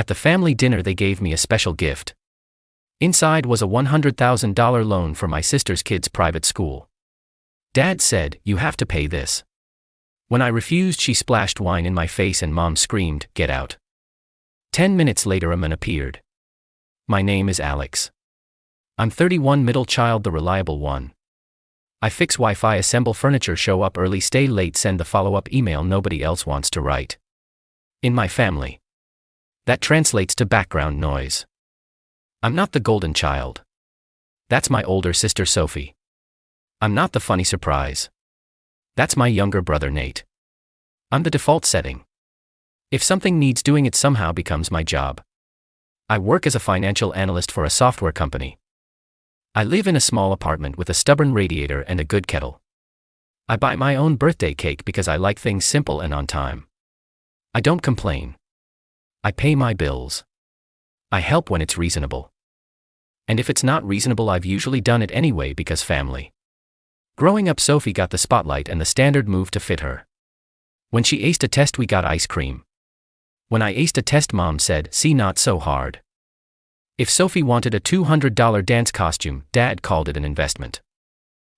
At the family dinner they gave me a special gift. Inside was a $100,000 loan for my sister's kids' private school. Dad said, "You have to pay this." When I refused, she splashed wine in my face and Mom screamed, "Get out." 10 minutes later a man appeared. "My name is Alex. I'm 31, middle child, the reliable one. I fix Wi-Fi, assemble furniture, show up early, stay late, send the follow-up email nobody else wants to write. In my family. That translates to background noise. I'm not the golden child. That's my older sister Sophie. I'm not the funny surprise. That's my younger brother Nate. I'm the default setting. If something needs doing, it somehow becomes my job. I work as a financial analyst for a software company. I live in a small apartment with a stubborn radiator and a good kettle. I buy my own birthday cake because I like things simple and on time. I don't complain. I pay my bills. I help when it's reasonable. And if it's not reasonable, I've usually done it anyway because family. Growing up, Sophie got the spotlight and the standard moved to fit her. When she aced a test, we got ice cream. When I aced a test, Mom said, "See, not so hard." If Sophie wanted a $200 dance costume, Dad called it an investment.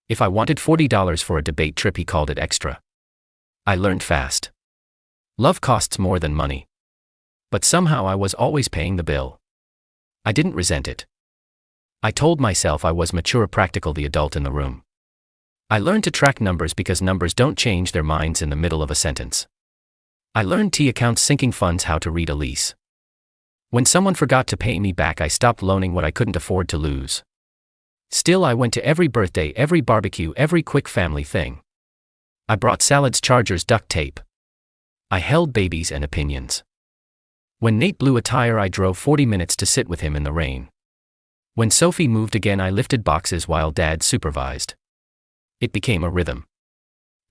If I wanted $40 for a debate trip, he called it extra. I learned fast. Love costs more than money. But somehow I was always paying the bill. I didn't resent it. I told myself I was mature, practical, the adult in the room. I learned to track numbers because numbers don't change their minds in the middle of a sentence. I learned T accounts, sinking funds, how to read a lease. When someone forgot to pay me back, I stopped loaning what I couldn't afford to lose. Still, I went to every birthday, every barbecue, every quick family thing. I brought salads, chargers, duct tape. I held babies and opinions. When Nate blew a tire, I drove 40 minutes to sit with him in the rain. When Sophie moved again, I lifted boxes while Dad supervised. It became a rhythm.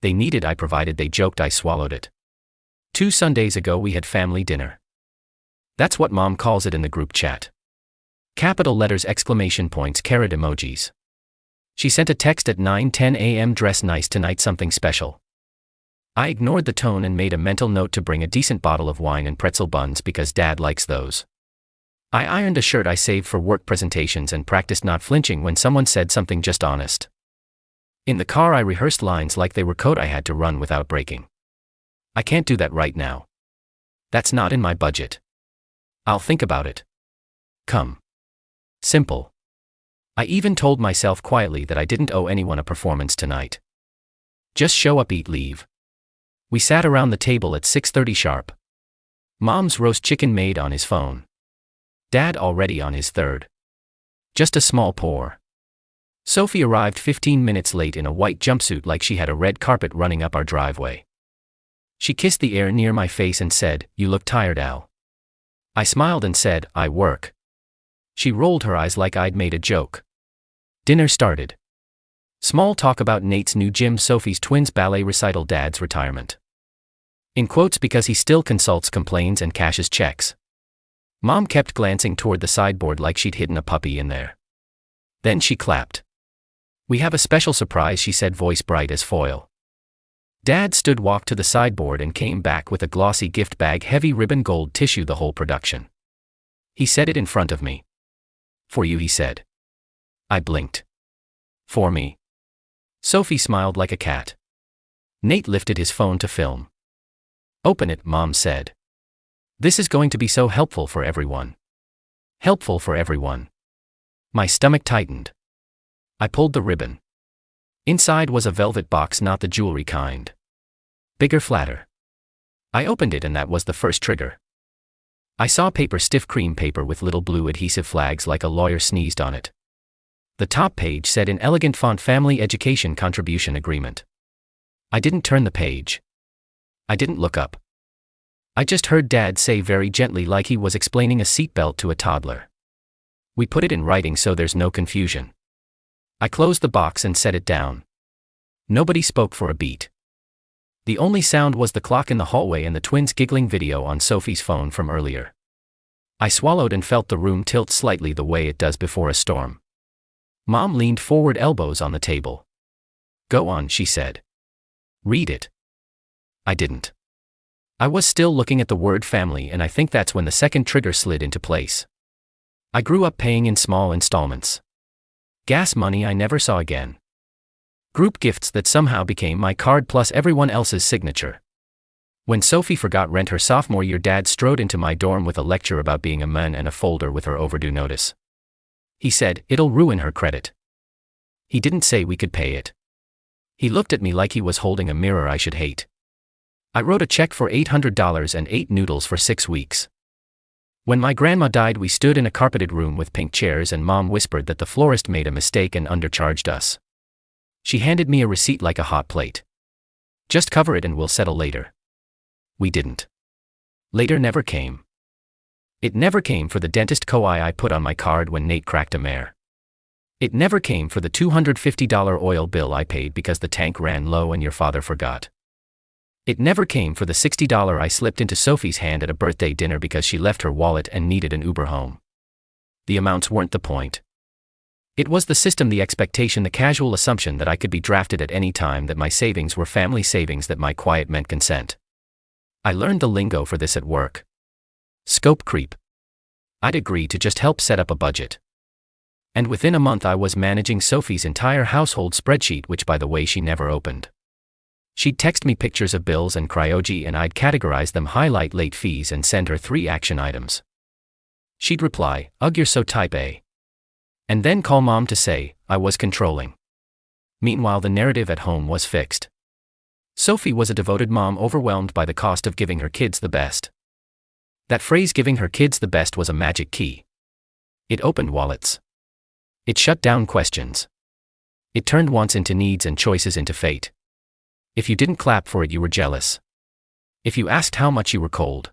They needed, I provided, they joked, I swallowed it. 2 Sundays ago we had family dinner. That's what Mom calls it in the group chat. Capital letters, exclamation points, carrot emojis. She sent a text at 9:10 a.m. "Dress nice tonight, something special." I ignored the tone and made a mental note to bring a decent bottle of wine and pretzel buns because Dad likes those. I ironed a shirt I saved for work presentations and practiced not flinching when someone said something just honest. In the car I rehearsed lines like they were code I had to run without breaking. I can't do that right now. That's not in my budget. I'll think about it. Come. Simple. I even told myself quietly that I didn't owe anyone a performance tonight. Just show up, eat, leave. We sat around the table at 6:30 sharp. Mom's roast chicken made on his phone. Dad already on his third. Just a small pour. Sophie arrived 15 minutes late in a white jumpsuit like she had a red carpet running up our driveway. She kissed the air near my face and said, "You look tired, Al." I smiled and said, "I work." She rolled her eyes like I'd made a joke. Dinner started. Small talk about Nate's new gym, Sophie's twins' ballet recital, Dad's retirement. In quotes because he still consults, complains, and cashes checks. Mom kept glancing toward the sideboard like she'd hidden a puppy in there. Then she clapped. "We have a special surprise," she said, voice bright as foil. Dad stood, walked to the sideboard and came back with a glossy gift bag, heavy ribbon, gold tissue, the whole production. He set it in front of me. "For you," he said. I blinked. "For me?" Sophie smiled like a cat. Nate lifted his phone to film. "Open it," Mom said. "This is going to be so helpful for everyone." Helpful for everyone. My stomach tightened. I pulled the ribbon. Inside was a velvet box, not the jewelry kind. Bigger, flatter. I opened it and that was the first trigger. I saw paper, stiff cream paper with little blue adhesive flags like a lawyer sneezed on it. The top page said in elegant font, "Family Education Contribution Agreement." I didn't turn the page. I didn't look up. I just heard Dad say very gently, like he was explaining a seatbelt to a toddler, "We put it in writing so there's no confusion." I closed the box and set it down. Nobody spoke for a beat. The only sound was the clock in the hallway and the twins' giggling video on Sophie's phone from earlier. I swallowed and felt the room tilt slightly the way it does before a storm. Mom leaned forward, elbows on the table. "Go on," she said. "Read it." I didn't. I was still looking at the word family, and I think that's when the second trigger slid into place. I grew up paying in small installments. Gas money I never saw again. Group gifts that somehow became my card plus everyone else's signature. When Sophie forgot rent her sophomore year, Dad strode into my dorm with a lecture about being a man and a folder with her overdue notice. He said, "It'll ruin her credit." He didn't say we could pay it. He looked at me like he was holding a mirror I should hate. I wrote a check for $800 and ate noodles for 6 weeks. When my grandma died, we stood in a carpeted room with pink chairs, and Mom whispered that the florist made a mistake and undercharged us. She handed me a receipt like a hot plate. "Just cover it and we'll settle later." We didn't. Later never came. It never came for the dentist co-I I put on my card when Nate cracked a mare. It never came for the $250 oil bill I paid because the tank ran low and your father forgot. It never came for the $60 I slipped into Sophie's hand at a birthday dinner because she left her wallet and needed an Uber home. The amounts weren't the point. It was the system, the expectation, the casual assumption that I could be drafted at any time, that my savings were family savings, that my quiet meant consent. I learned the lingo for this at work. Scope creep. I'd agree to just help set up a budget. And within a month I was managing Sophie's entire household spreadsheet, which, by the way, she never opened. She'd text me pictures of bills and cryogy, and I'd categorize them, highlight late fees, and send her 3 action items. She'd reply, "Ugh, you're so type A." And then call Mom to say I was controlling. Meanwhile, the narrative at home was fixed. Sophie was a devoted mom, overwhelmed by the cost of giving her kids the best. That phrase, giving her kids the best, was a magic key. It opened wallets. It shut down questions. It turned wants into needs and choices into fate. If you didn't clap for it, you were jealous. If you asked how much, you were cold.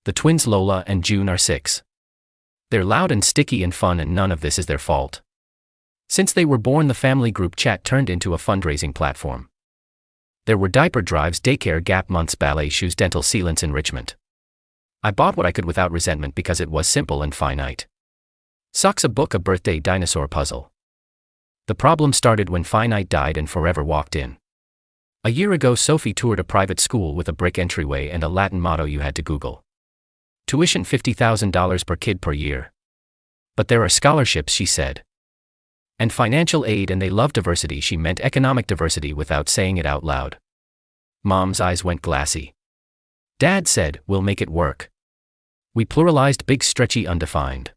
The twins Lola and June are 6. They're loud and sticky and fun, and none of this is their fault. Since they were born, the family group chat turned into a fundraising platform. There were diaper drives, daycare, gap months, ballet shoes, dental sealants, enrichment. I bought what I could without resentment because it was simple and finite. Socks, a book, a birthday, dinosaur puzzle. The problem started when finite died and forever walked in. A year ago, Sophie toured a private school with a brick entryway and a Latin motto you had to Google. Tuition $50,000 per kid per year. But there are scholarships, she said. And financial aid, and they love diversity. She meant economic diversity without saying it out loud. Mom's eyes went glassy. Dad said, "We'll make it work." We pluralized, big, stretchy, undefined.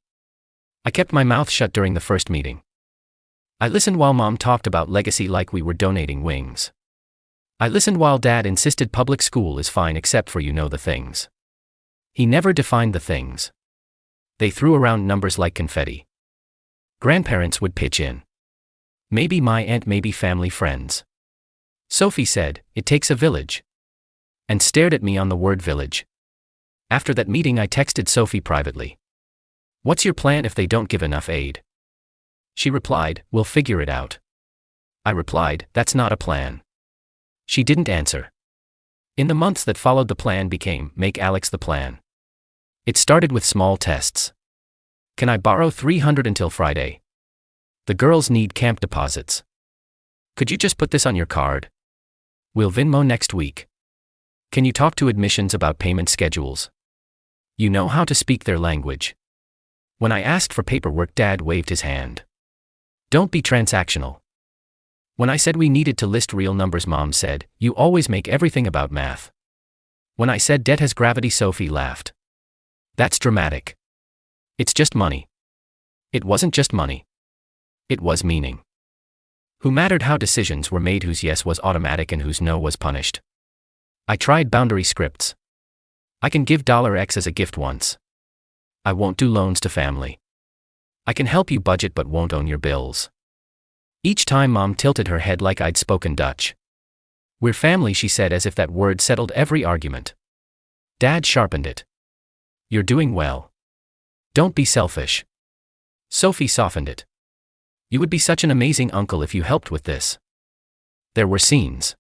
I kept my mouth shut during the first meeting. I listened while Mom talked about legacy like we were donating wings. I listened while Dad insisted public school is fine except for the things. He never defined the things. They threw around numbers like confetti. Grandparents would pitch in. Maybe my aunt, maybe family friends. Sophie said, "It takes a village." And stared at me on the word village. After that meeting, I texted Sophie privately. "What's your plan if they don't give enough aid?" She replied, "We'll figure it out." I replied, "That's not a plan." She didn't answer. In the months that followed, the plan became, make Alex the plan. It started with small tests. Can I borrow $300 until Friday? The girls need camp deposits. Could you just put this on your card? We'll Venmo next week. Can you talk to admissions about payment schedules? You know how to speak their language. When I asked for paperwork, Dad waved his hand. Don't be transactional. When I said we needed to list real numbers, Mom said, "You always make everything about math." When I said debt has gravity, Sophie laughed. That's dramatic. It's just money. It wasn't just money. It was meaning. Who mattered, how decisions were made, whose yes was automatic and whose no was punished. I tried boundary scripts. I can give $X as a gift once. I won't do loans to family. I can help you budget but won't own your bills. Each time Mom tilted her head like I'd spoken Dutch. We're family, she said, as if that word settled every argument. Dad sharpened it. You're doing well. Don't be selfish. Sophie softened it. You would be such an amazing uncle if you helped with this. There were scenes.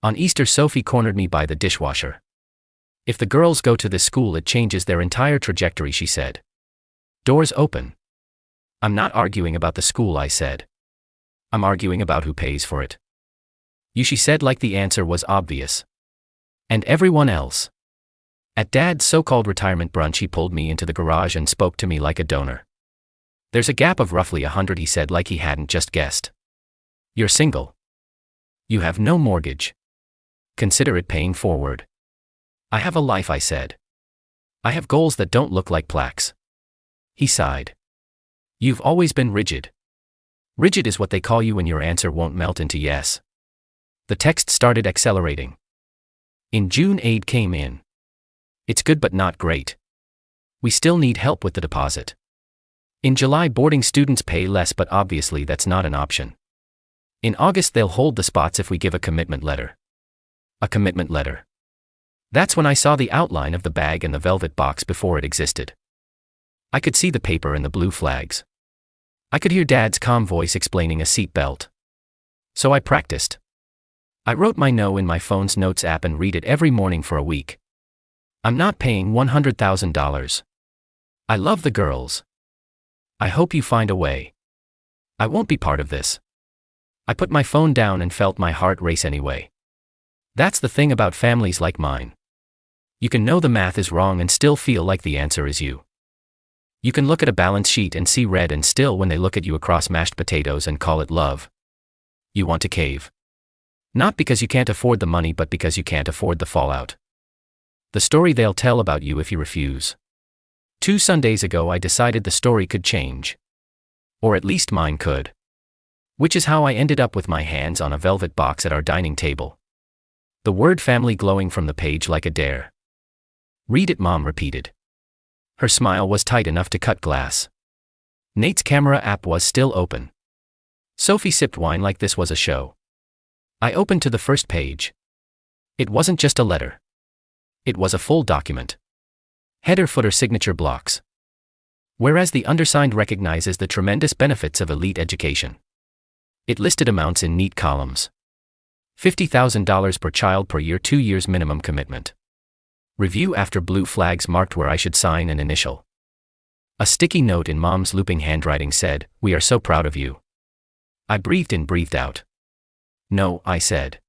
On Easter, Sophie cornered me by the dishwasher. If the girls go to this school, it changes their entire trajectory, she said. Doors open. I'm not arguing about the school, I said. I'm arguing about who pays for it. You, she said, like the answer was obvious. And everyone else. At Dad's so-called retirement brunch, he pulled me into the garage and spoke to me like a donor. There's a gap of roughly 100, he said, like he hadn't just guessed. You're single. You have no mortgage. Consider it paying forward. I have a life, I said. I have goals that don't look like plaques. He sighed. You've always been rigid. Rigid is what they call you when your answer won't melt into yes. The text started accelerating. In June, aid came in. It's good but not great. We still need help with the deposit. In July, boarding students pay less, but obviously that's not an option. In August, they'll hold the spots if we give a commitment letter. A commitment letter. That's when I saw the outline of the bag and the velvet box before it existed. I could see the paper and the blue flags. I could hear Dad's calm voice explaining a seat belt. So I practiced. I wrote my no in my phone's notes app and read it every morning for a week. I'm not paying $100,000. I love the girls. I hope you find a way. I won't be part of this. I put my phone down and felt my heart race anyway. That's the thing about families like mine. You can know the math is wrong and still feel like the answer is you. You can look at a balance sheet and see red and still, when they look at you across mashed potatoes and call it love, you want to cave. Not because you can't afford the money, but because you can't afford the fallout. The story they'll tell about you if you refuse. 2 Sundays ago, I decided the story could change. Or at least mine could. Which is how I ended up with my hands on a velvet box at our dining table. The word family glowing from the page like a dare. Read it, Mom repeated. Her smile was tight enough to cut glass. Nate's camera app was still open. Sophie sipped wine like this was a show. I opened to the first page. It wasn't just a letter. It was a full document. Header, footer, signature blocks. Whereas the undersigned recognizes the tremendous benefits of elite education. It listed amounts in neat columns. $50,000 per child per year, 2 years minimum commitment. Review after blue flags marked where I should sign an initial. A sticky note in Mom's looping handwriting said, "We are so proud of you." I breathed in, breathed out. No, I said.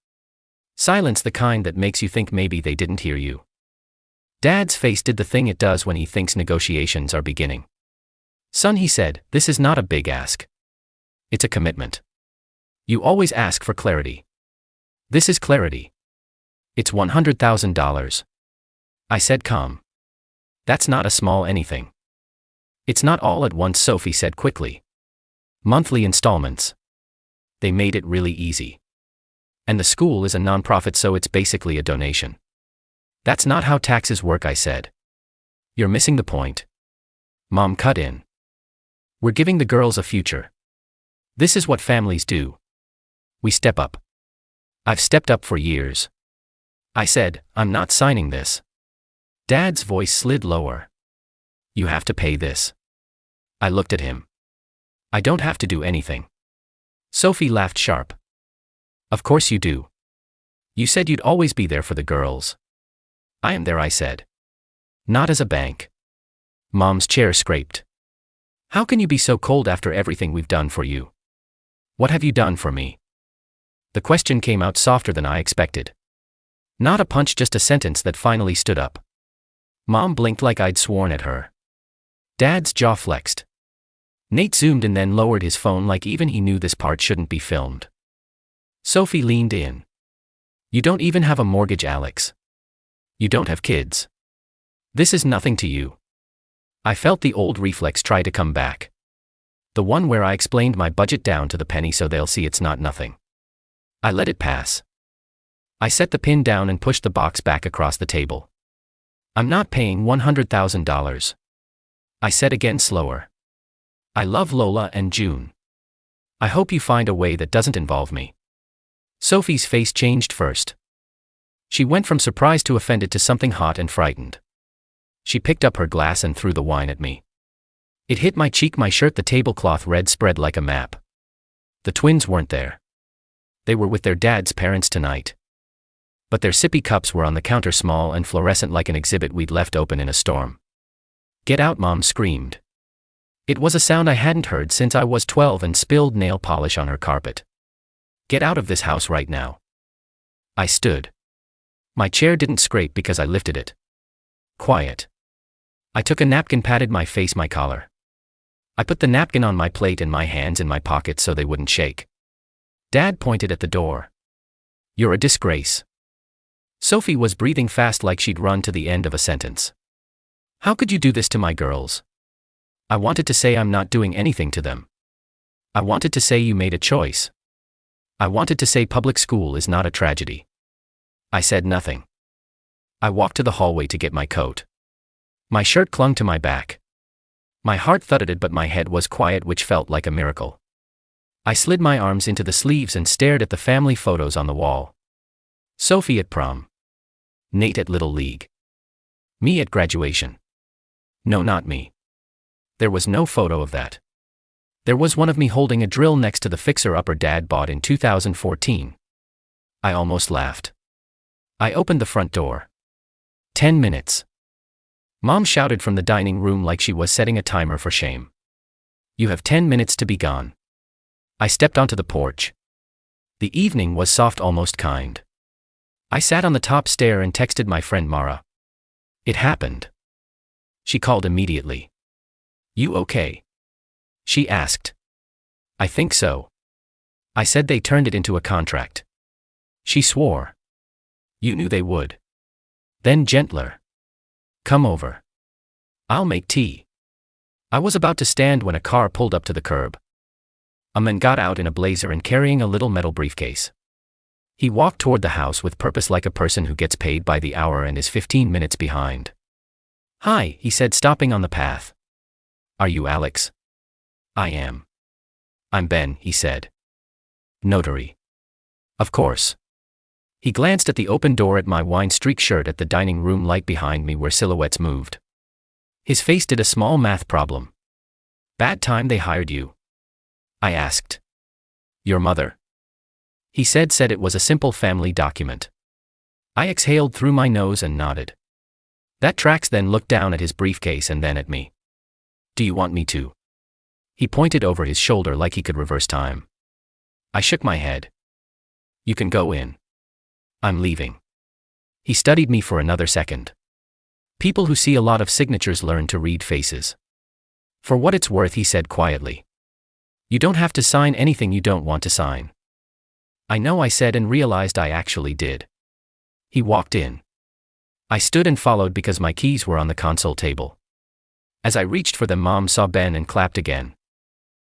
Silence, the kind that makes you think maybe they didn't hear you. Dad's face did the thing it does when he thinks negotiations are beginning. Son, he said, this is not a big ask. It's a commitment. You always ask for clarity. This is clarity. It's $100,000. I said, calm. That's not a small anything. It's not all at once, Sophie said quickly. Monthly installments. They made it really easy. And the school is a nonprofit, so it's basically a donation. That's not how taxes work, I said. You're missing the point. Mom cut in. We're giving the girls a future. This is what families do. We step up. I've stepped up for years. I said, I'm not signing this. Dad's voice slid lower. You have to pay this. I looked at him. I don't have to do anything. Sophie laughed sharp. Of course you do. You said you'd always be there for the girls. I am there, I said. Not as a bank. Mom's chair scraped. How can you be so cold after everything we've done for you? What have you done for me? The question came out softer than I expected. Not a punch, just a sentence that finally stood up. Mom blinked like I'd sworn at her. Dad's jaw flexed. Nate zoomed and then lowered his phone like even he knew this part shouldn't be filmed. Sophie leaned in. You don't even have a mortgage, Alex. You don't have kids. This is nothing to you. I felt the old reflex try to come back. The one where I explained my budget down to the penny so they'll see it's not nothing. I let it pass. I set the pin down and pushed the box back across the table. I'm not paying $100,000. I said again, slower. I love Lola and June. I hope you find a way that doesn't involve me. Sophie's face changed first. She went from surprised to offended to something hot and frightened. She picked up her glass and threw the wine at me. It hit my cheek, my shirt, the tablecloth red spread like a map. The twins weren't there. They were with their dad's parents tonight. But their sippy cups were on the counter, small and fluorescent like an exhibit we'd left open in a storm. Get out, Mom screamed. It was a sound I hadn't heard since I was 12 and spilled nail polish on her carpet. Get out of this house right now. I stood. My chair didn't scrape because I lifted it. Quiet. I took a napkin, patted my face, my collar. I put the napkin on my plate and my hands in my pockets so they wouldn't shake. Dad pointed at the door. You're a disgrace. Sophie was breathing fast like she'd run to the end of a sentence. How could you do this to my girls? I wanted to say I'm not doing anything to them. I wanted to say you made a choice. I wanted to say public school is not a tragedy. I said nothing. I walked to the hallway to get my coat. My shirt clung to my back. My heart thudded, but my head was quiet, which felt like a miracle. I slid my arms into the sleeves and stared at the family photos on the wall. Sophie at prom. Nate at Little League. Me at graduation. No, not me. There was no photo of that. There was one of me holding a drill next to the fixer-upper Dad bought in 2014. I almost laughed. I opened the front door. 10 minutes. Mom shouted from the dining room like she was setting a timer for shame. You have 10 minutes to be gone. I stepped onto the porch. The evening was soft, almost kind. I sat on the top stair and texted my friend Mara. It happened. She called immediately. You okay? She asked. I think so. I said they turned it into a contract. She swore. You knew they would. Then gentler. Come over. I'll make tea. I was about to stand when a car pulled up to the curb. A man got out in a blazer and carrying a little metal briefcase. He walked toward the house with purpose, like a person who gets paid by the hour and is 15 minutes behind. Hi, he said, stopping on the path. Are you Alex? I am. I'm Ben, he said. Notary. Of course. He glanced at the open door, at my wine streak shirt, at the dining room light behind me where silhouettes moved. His face did a small math problem. Bad time they hired you? I asked. Your mother? He said it was a simple family document. I exhaled through my nose and nodded. That tracks. Then looked down at his briefcase and then at me. Do you want me to? He pointed over his shoulder like he could reverse time. I shook my head. You can go in. I'm leaving. He studied me for another second. People who see a lot of signatures learn to read faces. For what it's worth, he said quietly. You don't have to sign anything you don't want to sign. I know, I said, and realized I actually did. He walked in. I stood and followed because my keys were on the console table. As I reached for them, Mom saw Ben and clapped again.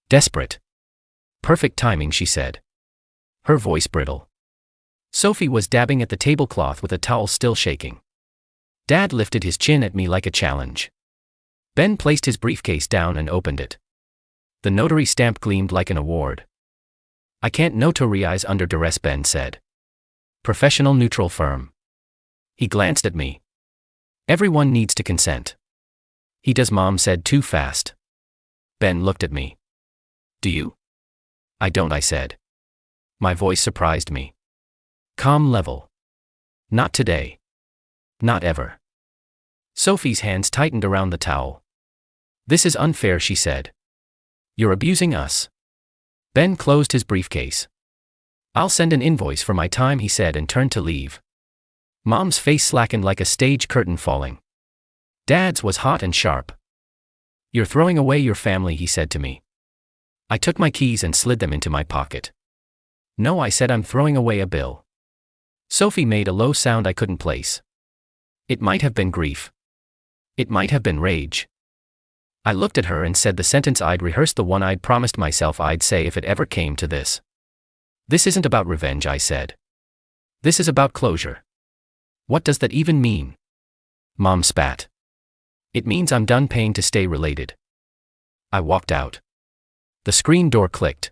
Desperate. Perfect timing, she said. Her voice brittle. Sophie was dabbing at the tablecloth with a towel still shaking. Dad lifted his chin at me like a challenge. Ben placed his briefcase down and opened it. The notary stamp gleamed like an award. I can't notarize under duress, Ben said. Professional neutral firm. He glanced at me. Everyone needs to consent. He does, Mom said too fast. Ben looked at me. Do you? I don't, I said. My voice surprised me. Calm level. Not today. Not ever. Sophie's hands tightened around the towel. This is unfair, she said. You're abusing us. Ben closed his briefcase. I'll send an invoice for my time, he said, and turned to leave. Mom's face slackened like a stage curtain falling. Dad's was hot and sharp. You're throwing away your family, he said to me. I took my keys and slid them into my pocket. No, I said, I'm throwing away a bill. Sophie made a low sound I couldn't place. It might have been grief. It might have been rage. I looked at her and said the sentence I'd rehearsed, the one I'd promised myself I'd say if it ever came to this. This isn't about revenge, I said. This is about closure. What does that even mean? Mom spat. It means I'm done paying to stay related. I walked out. The screen door clicked.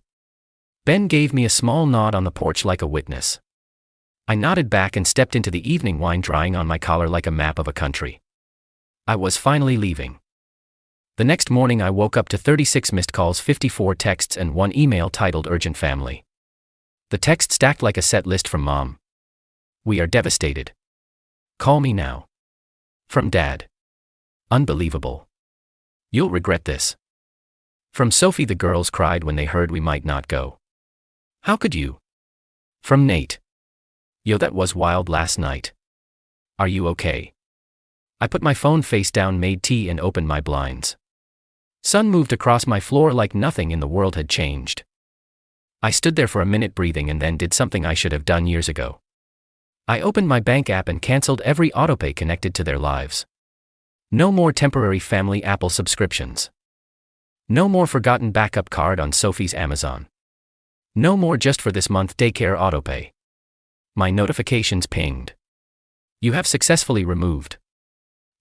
Ben gave me a small nod on the porch like a witness. I nodded back and stepped into the evening wine drying on my collar like a map of a country. I was finally leaving. The next morning I woke up to 36 missed calls, 54 texts, and one email titled Urgent Family. The text stacked like a set list from Mom. We are devastated. Call me now. From Dad. Unbelievable. You'll regret this. From Sophie, the girls cried when they heard we might not go. How could you? From Nate. Yo, that was wild last night. Are you okay? I put my phone face down, made tea, and opened my blinds. Sun moved across my floor like nothing in the world had changed. I stood there for a minute breathing and then did something I should have done years ago. I opened my bank app and canceled every autopay connected to their lives. No more temporary family Apple subscriptions. No more forgotten backup card on Sophie's Amazon. No more just for this month daycare autopay. My notifications pinged. You have successfully removed.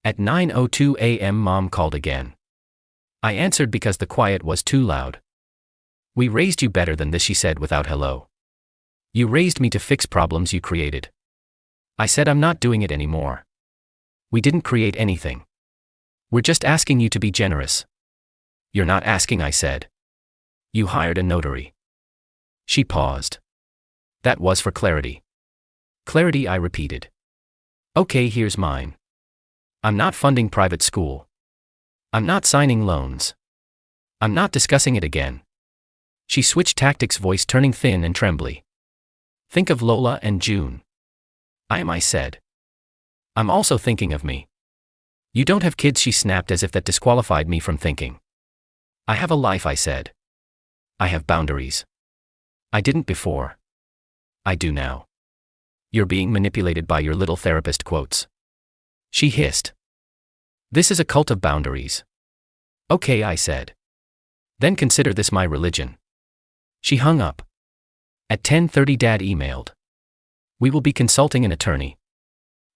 At 9:02 a.m. Mom called again. I answered because the quiet was too loud. We raised you better than this, she said without hello. You raised me to fix problems you created. I said I'm not doing it anymore. We didn't create anything. We're just asking you to be generous. You're not asking, I said. You hired a notary. She paused. That was for clarity. Clarity, I repeated. Okay, here's mine. I'm not funding private school. I'm not signing loans. I'm not discussing it again. She switched tactics, voice turning thin and trembly. Think of Lola and June. I said. I'm also thinking of me. You don't have kids, she snapped as if that disqualified me from thinking. I have a life, I said. I have boundaries. I didn't before. I do now. You're being manipulated by your little therapist quotes. She hissed. This is a cult of boundaries. Okay, I said. Then consider this my religion. She hung up. At 10:30 Dad emailed. We will be consulting an attorney.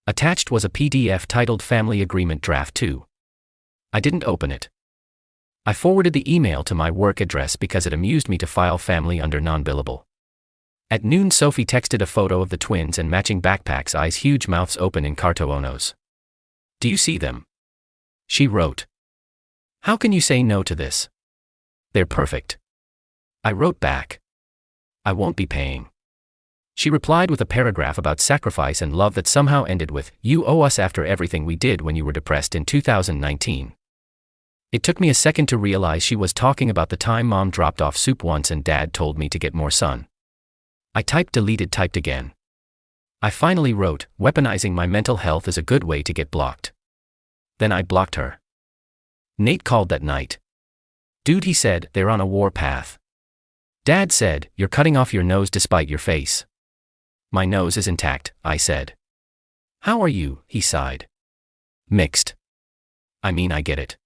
Attached was a PDF titled Family Agreement Draft 2. I didn't open it. I forwarded the email to my work address because it amused me to file family under non-billable. At noon Sophie texted a photo of the twins and matching backpacks, eyes huge, mouths open in cartoonos. Do you see them? She wrote. How can you say no to this? They're perfect. I wrote back. I won't be paying. She replied with a paragraph about sacrifice and love that somehow ended with, you owe us after everything we did when you were depressed in 2019. It took me a second to realize she was talking about the time Mom dropped off soup once and Dad told me to get more sun. I typed, deleted, typed again. I finally wrote, weaponizing my mental health is a good way to get blocked. Then I blocked her. Nate called that night. Dude, he said, they're on a war path. Dad said, you're cutting off your nose despite your face. My nose is intact, I said. How are you? He sighed. Mixed. I mean, I get it.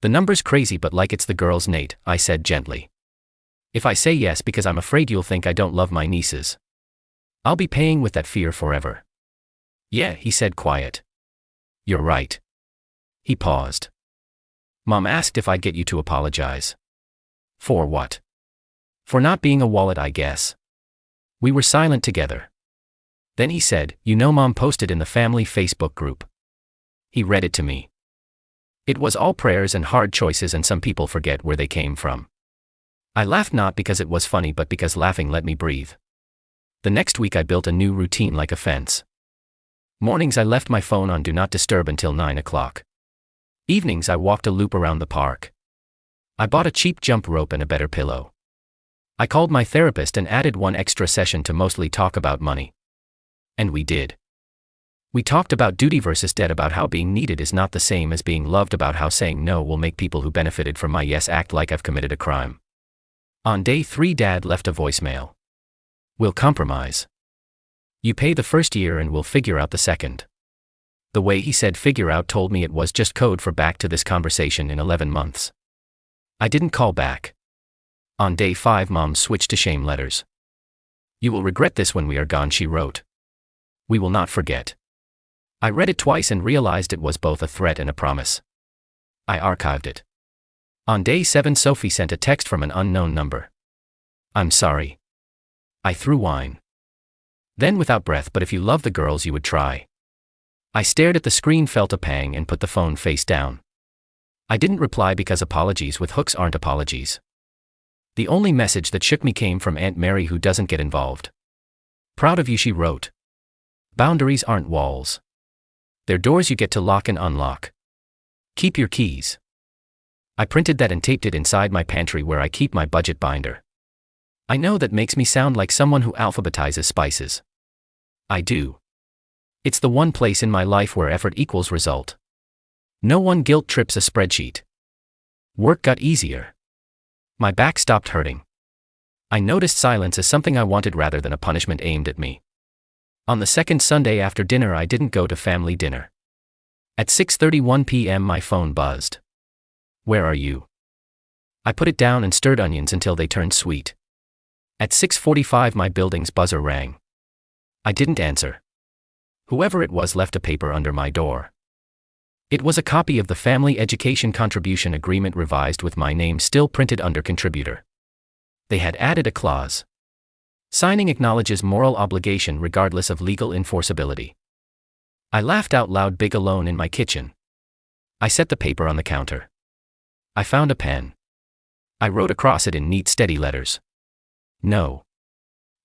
The number's crazy, but like it's the girls, Nate, I said gently. If I say yes because I'm afraid you'll think I don't love my nieces. I'll be paying with that fear forever. Yeah, he said, quiet. You're right. He paused. Mom asked if I'd get you to apologize. For what? For not being a wallet, I guess. We were silent together. Then he said, you know, Mom posted in the family Facebook group. He read it to me. It was all prayers and hard choices, and some people forget where they came from. I laughed not because it was funny but because laughing let me breathe. The next week I built a new routine like a fence. Mornings I left my phone on Do Not Disturb until 9 o'clock. Evenings I walked a loop around the park. I bought a cheap jump rope and a better pillow. I called my therapist and added one extra session to mostly talk about money. And we did. We talked about duty versus debt, about how being needed is not the same as being loved, about how saying no will make people who benefited from my yes act like I've committed a crime. On day 3 Dad left a voicemail. We'll compromise. You pay the first year and we'll figure out the second. The way he said figure out told me it was just code for back to this conversation in 11 months. I didn't call back. On day 5 Mom switched to shame letters. You will regret this when we are gone, she wrote. We will not forget. I read it twice and realized it was both a threat and a promise. I archived it. On day 7 Sophie sent a text from an unknown number. I'm sorry. I threw wine. Then without breath, but if you love the girls you would try. I stared at the screen, felt a pang, and put the phone face down. I didn't reply because apologies with hooks aren't apologies. The only message that shook me came from Aunt Mary, who doesn't get involved. Proud of you, she wrote. Boundaries aren't walls. They're doors you get to lock and unlock. Keep your keys. I printed that and taped it inside my pantry where I keep my budget binder. I know that makes me sound like someone who alphabetizes spices. I do. It's the one place in my life where effort equals result. No one guilt trips a spreadsheet. Work got easier. My back stopped hurting. I noticed silence as something I wanted rather than a punishment aimed at me. On the second Sunday after dinner, I didn't go to family dinner. At 6:31 p.m. my phone buzzed. Where are you? I put it down and stirred onions until they turned sweet. At 6:45 my building's buzzer rang. I didn't answer. Whoever it was left a paper under my door. It was a copy of the Family Education Contribution Agreement revised with my name still printed under contributor. They had added a clause. Signing acknowledges moral obligation regardless of legal enforceability. I laughed out loud, big alone in my kitchen. I set the paper on the counter. I found a pen. I wrote across it in neat, steady letters. No.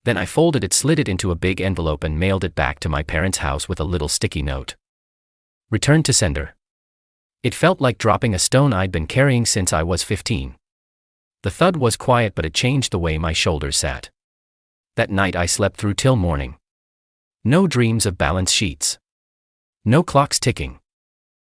Then I folded it, slid it into a big envelope and mailed it back to my parents' house with a little sticky note. Returned to sender. It felt like dropping a stone I'd been carrying since I was 15. The thud was quiet, but it changed the way my shoulders sat. That night I slept through till morning. No dreams of balance sheets. No clocks ticking.